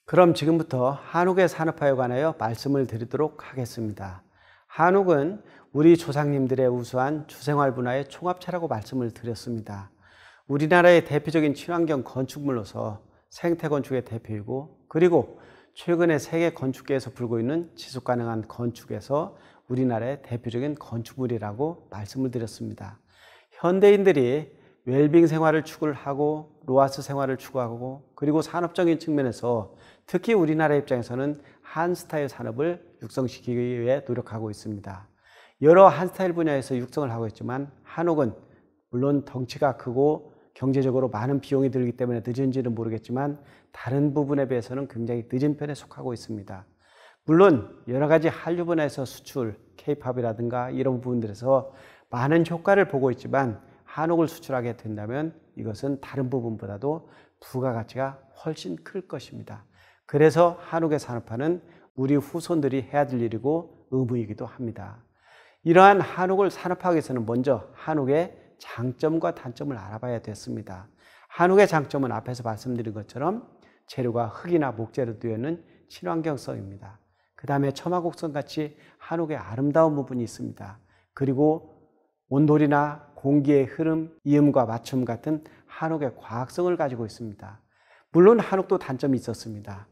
그럼 지금부터 한옥의 산업화에 관하여 말씀을 드리도록 하겠습니다. 한옥은 우리 조상님들의 우수한 주생활 문화의 총합체라고 말씀을 드렸습니다. 우리나라의 대표적인 친환경 건축물로서 생태 건축의 대표이고, 그리고 최근에 세계 건축계에서 불고 있는 지속 가능한 건축에서 우리나라의 대표적인 건축물이라고 말씀을 드렸습니다. 현대인들이 웰빙 생활을 추구를 하고 로아스 생활을 추구하고, 그리고 산업적인 측면에서 특히 우리나라 입장에서는 한스타일 산업을 육성시키기 위해 노력하고 있습니다. 여러 한스타일 분야에서 육성을 하고 있지만 한옥은 물론 덩치가 크고 경제적으로 많은 비용이 들기 때문에 늦은지는 모르겠지만 다른 부분에 비해서는 굉장히 늦은 편에 속하고 있습니다. 물론 여러 가지 한류 분야에서 수출, K-팝이라든가 이런 부분들에서 많은 효과를 보고 있지만 한옥을 수출하게 된다면 이것은 다른 부분보다도 부가가치가 훨씬 클 것입니다. 그래서 한옥의 산업화는 우리 후손들이 해야 될 일이고 의무이기도 합니다. 이러한 한옥을 산업화하기 위해서는 먼저 한옥의 장점과 단점을 알아봐야 됐습니다. 한옥의 장점은 앞에서 말씀드린 것처럼 재료가 흙이나 목재로 되어 있는 친환경성입니다. 그 다음에 처마곡선 같이 한옥의 아름다운 부분이 있습니다. 그리고 온돌이나 공기의 흐름, 이음과 맞춤 같은 한옥의 과학성을 가지고 있습니다. 물론 한옥도 단점이 있었습니다.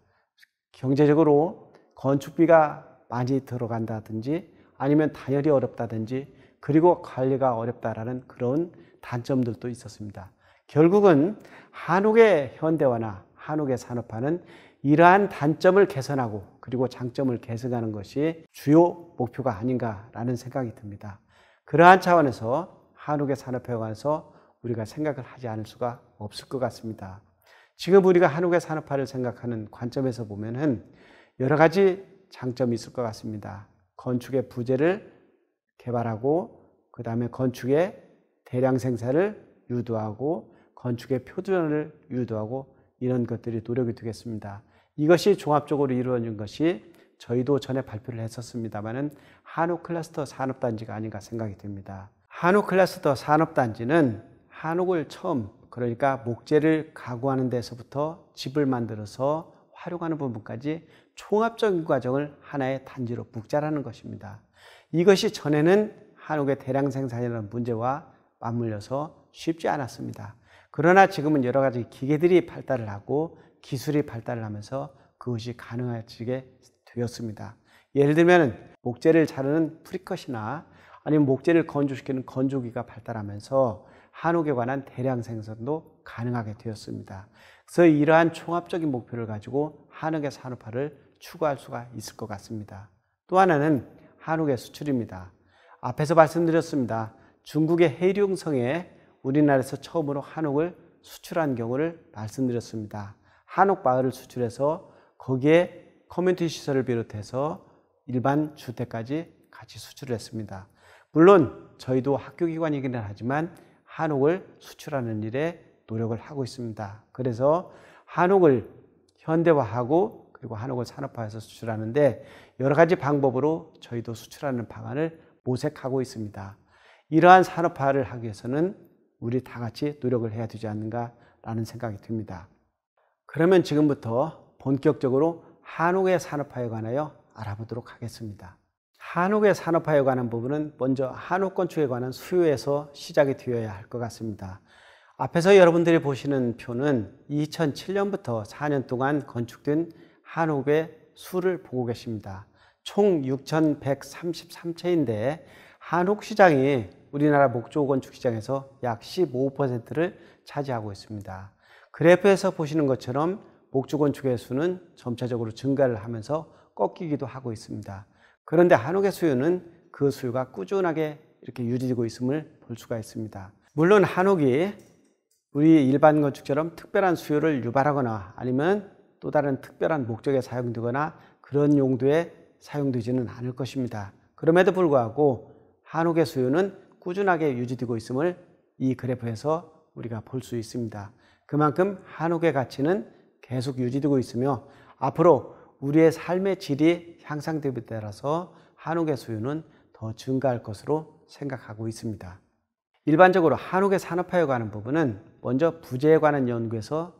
경제적으로 건축비가 많이 들어간다든지 아니면 다열이 어렵다든지 그리고 관리가 어렵다라는 그런 단점들도 있었습니다. 결국은 한옥의 현대화나 한옥의 산업화는 이러한 단점을 개선하고 그리고 장점을 개선하는 것이 주요 목표가 아닌가라는 생각이 듭니다. 그러한 차원에서 한옥의 산업화에 관해서 우리가 생각을 하지 않을 수가 없을 것 같습니다. 지금 우리가 한옥의 산업화를 생각하는 관점에서 보면은 여러 가지 장점이 있을 것 같습니다. 건축의 부재를 개발하고 그 다음에 건축의 대량 생산을 유도하고 건축의 표준화를 유도하고 이런 것들이 노력이 되겠습니다. 이것이 종합적으로 이루어진 것이 저희도 전에 발표를 했었습니다마는 한옥 클러스터 산업단지가 아닌가 생각이 듭니다. 한옥 클러스터 산업단지는 한옥을 처음 그러니까 목재를 가구하는 데서부터 집을 만들어서 활용하는 부분까지 총합적인 과정을 하나의 단지로 묵자라는 것입니다. 이것이 전에는 한옥의 대량 생산이라는 문제와 맞물려서 쉽지 않았습니다. 그러나 지금은 여러 가지 기계들이 발달을 하고 기술이 발달을 하면서 그것이 가능해지게 되었습니다. 예를 들면 목재를 자르는 프리컷이나 아니면 목재를 건조시키는 건조기가 발달하면서 한옥에 관한 대량 생산도 가능하게 되었습니다. 그래서 이러한 총합적인 목표를 가지고 한옥의 산업화를 추구할 수가 있을 것 같습니다. 또 하나는 한옥의 수출입니다. 앞에서 말씀드렸습니다. 중국의 해룡성에 우리나라에서 처음으로 한옥을 수출한 경우를 말씀드렸습니다. 한옥 마을을 수출해서 거기에 커뮤니티 시설을 비롯해서 일반 주택까지 같이 수출을 했습니다. 물론 저희도 학교기관이기는 하지만 한옥을 수출하는 일에 노력을 하고 있습니다. 그래서 한옥을 현대화하고 그리고 한옥을 산업화해서 수출하는데 여러 가지 방법으로 저희도 수출하는 방안을 모색하고 있습니다. 이러한 산업화를 하기 위해서는 우리 다 같이 노력을 해야 되지 않는가라는 생각이 듭니다. 그러면 지금부터 본격적으로 한옥의 산업화에 관하여 알아보도록 하겠습니다. 한옥의 산업화에 관한 부분은 먼저 한옥 건축에 관한 수요에서 시작이 되어야 할 것 같습니다. 앞에서 여러분들이 보시는 표는 2007년부터 4년 동안 건축된 한옥의 수를 보고 계십니다. 총 6,133채인데 한옥 시장이 우리나라 목조 건축 시장에서 약 15%를 차지하고 있습니다. 그래프에서 보시는 것처럼 목조 건축의 수는 점차적으로 증가를 하면서 꺾이기도 하고 있습니다. 그런데 한옥의 수요는 그 수요가 꾸준하게 이렇게 유지되고 있음을 볼 수가 있습니다. 물론 한옥이 우리 일반 건축처럼 특별한 수요를 유발하거나 아니면 또 다른 특별한 목적에 사용되거나 그런 용도에 사용되지는 않을 것입니다. 그럼에도 불구하고 한옥의 수요는 꾸준하게 유지되고 있음을 이 그래프에서 우리가 볼 수 있습니다. 그만큼 한옥의 가치는 계속 유지되고 있으며 앞으로 우리의 삶의 질이 향상됨에 따라서 한옥의 수요는 더 증가할 것으로 생각하고 있습니다. 일반적으로 한옥의 산업화에 관한 부분은 먼저 부재에 관한 연구에서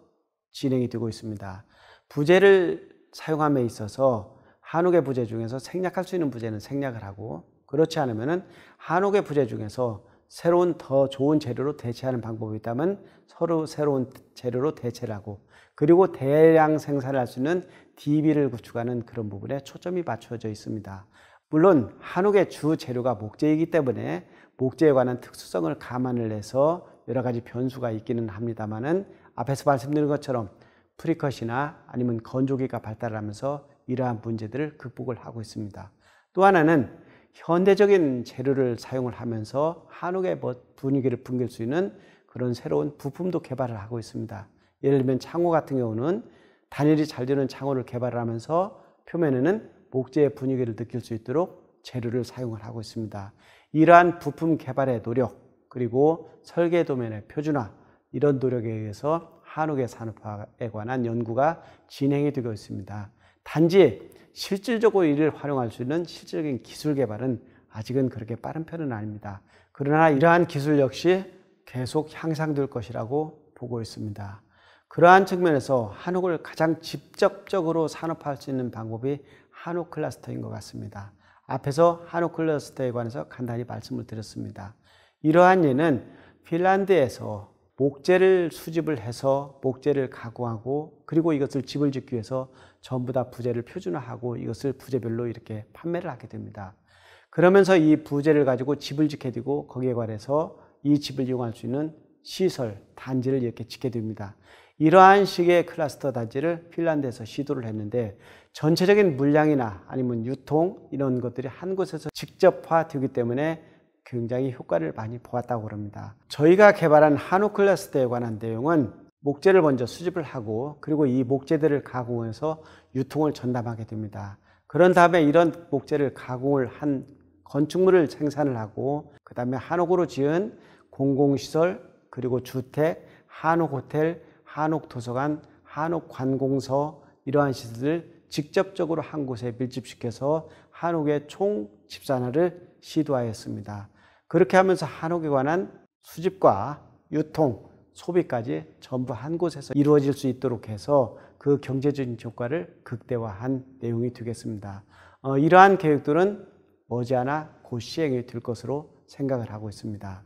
진행이 되고 있습니다. 부재를 사용함에 있어서 한옥의 부재 중에서 생략할 수 있는 부재는 생략을 하고, 그렇지 않으면 한옥의 부재 중에서 새로운 더 좋은 재료로 대체하는 방법이 있다면 서로 새로운 재료로 대체를 하고, 그리고 대량 생산을 할 수 있는 DB를 구축하는 그런 부분에 초점이 맞춰져 있습니다. 물론 한옥의 주 재료가 목재이기 때문에 목재에 관한 특수성을 감안을 해서 여러 가지 변수가 있기는 합니다만은, 앞에서 말씀드린 것처럼 프리컷이나 아니면 건조기가 발달하면서 이러한 문제들을 극복을 하고 있습니다. 또 하나는 현대적인 재료를 사용을 하면서 한옥의 분위기를 풍길 수 있는 그런 새로운 부품도 개발을 하고 있습니다. 예를 들면 창호 같은 경우는 단열이 잘 되는 창호를 개발을 하면서 표면에는 목재의 분위기를 느낄 수 있도록 재료를 사용을 하고 있습니다. 이러한 부품 개발의 노력, 그리고 설계 도면의 표준화, 이런 노력에 의해서 한옥의 산업화에 관한 연구가 진행이 되고 있습니다. 단지 실질적으로 이를 활용할 수 있는 실질적인 기술 개발은 아직은 그렇게 빠른 편은 아닙니다. 그러나 이러한 기술 역시 계속 향상될 것이라고 보고 있습니다. 그러한 측면에서 한옥을 가장 직접적으로 산업화할 수 있는 방법이 한옥 클러스터인 것 같습니다. 앞에서 한옥 클러스터에 관해서 간단히 말씀을 드렸습니다. 이러한 예는 핀란드에서 목재를 수집을 해서 목재를 가공하고, 그리고 이것을 집을 짓기 위해서 전부 다 부재를 표준화하고 이것을 부재별로 이렇게 판매를 하게 됩니다. 그러면서 이 부재를 가지고 집을 짓게 되고, 거기에 관해서 이 집을 이용할 수 있는 시설, 단지를 이렇게 짓게 됩니다. 이러한 식의 클러스터 단지를 핀란드에서 시도를 했는데, 전체적인 물량이나 아니면 유통 이런 것들이 한 곳에서 직접화되기 때문에 굉장히 효과를 많이 보았다고 합니다. 저희가 개발한 한옥 클러스터에 관한 내용은 목재를 먼저 수집을 하고, 그리고 이 목재들을 가공해서 유통을 전담하게 됩니다. 그런 다음에 이런 목재를 가공을 한 건축물을 생산을 하고, 그 다음에 한옥으로 지은 공공시설, 그리고 주택, 한옥 호텔, 한옥 도서관, 한옥 관공서, 이러한 시설을 직접적으로 한 곳에 밀집시켜서 한옥의 총 집산화를 시도하였습니다. 그렇게 하면서 한옥에 관한 수집과 유통, 소비까지 전부 한 곳에서 이루어질 수 있도록 해서 그 경제적인 효과를 극대화한 내용이 되겠습니다. 이러한 계획들은 머지않아 곧 시행이 될 것으로 생각을 하고 있습니다.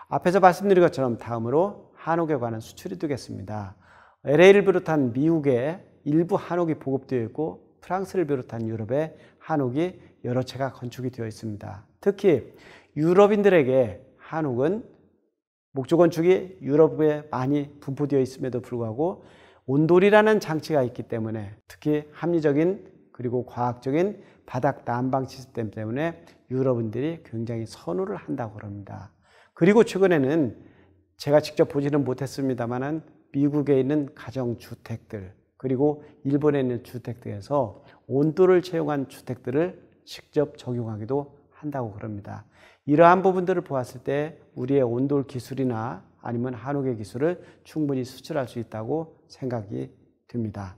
앞에서 말씀드린 것처럼 다음으로 한옥에 관한 수출이 되겠습니다. LA를 비롯한 미국에 일부 한옥이 보급되어 있고, 프랑스를 비롯한 유럽에 한옥이 여러 채가 건축이 되어 있습니다. 특히 유럽인들에게 한옥은 목조 건축이 유럽에 많이 분포되어 있음에도 불구하고 온돌이라는 장치가 있기 때문에, 특히 합리적인 그리고 과학적인 바닥 난방 시스템 때문에 유럽인들이 굉장히 선호를 한다고 합니다. 그리고 최근에는 제가 직접 보지는 못했습니다만 미국에 있는 가정주택들, 그리고 일본에 있는 주택들에서 온돌을 채용한 주택들을 직접 적용하기도 한다고 합니다. 이러한 부분들을 보았을 때 우리의 온돌 기술이나 아니면 한옥의 기술을 충분히 수출할 수 있다고 생각이 듭니다.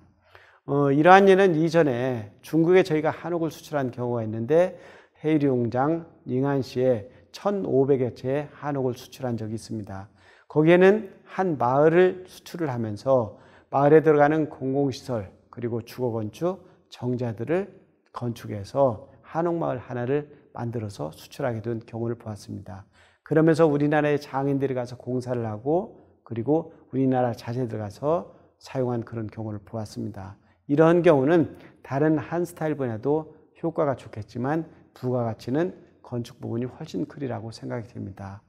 이러한 예는 이전에 중국에 저희가 한옥을 수출한 경우가 있는데, 헤이룡장 닝안시에 1,500여 채의 한옥을 수출한 적이 있습니다. 거기에는 한 마을을 수출을 하면서 마을에 들어가는 공공시설, 그리고 주거건축, 정자들을 건축해서 한옥마을 하나를 만들어서 수출하게 된 경우를 보았습니다. 그러면서 우리나라의 장인들이 가서 공사를 하고, 그리고 우리나라 자재들 가서 사용한 그런 경우를 보았습니다. 이런 경우는 다른 한 스타일 분야도 효과가 좋겠지만 부가가치는 건축 부분이 훨씬 크리라고 생각이 됩니다.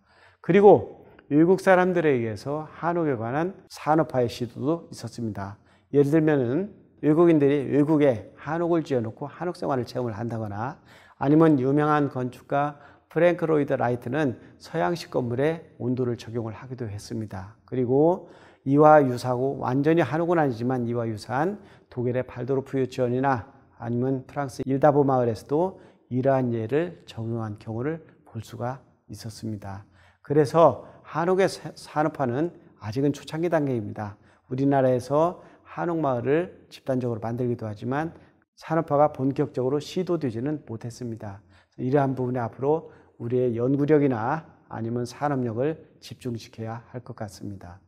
그리고 외국 사람들에 의해서 한옥에 관한 산업화의 시도도 있었습니다. 예를 들면은 외국인들이 외국에 한옥을 지어놓고 한옥 생활을 체험을 한다거나, 아니면 유명한 건축가 프랭크 로이드 라이트는 서양식 건물에 온도를 적용을 하기도 했습니다. 그리고 이와 유사하고 완전히 한옥은 아니지만 이와 유사한 독일의 발도르프 유치원이나 아니면 프랑스 일다보 마을에서도 이러한 예를 적용한 경우를 볼 수가 있었습니다. 그래서 한옥의 산업화는 아직은 초창기 단계입니다. 우리나라에서 한옥마을을 집단적으로 만들기도 하지만 산업화가 본격적으로 시도되지는 못했습니다. 이러한 부분에 앞으로 우리의 연구력이나 아니면 산업력을 집중시켜야 할 것 같습니다.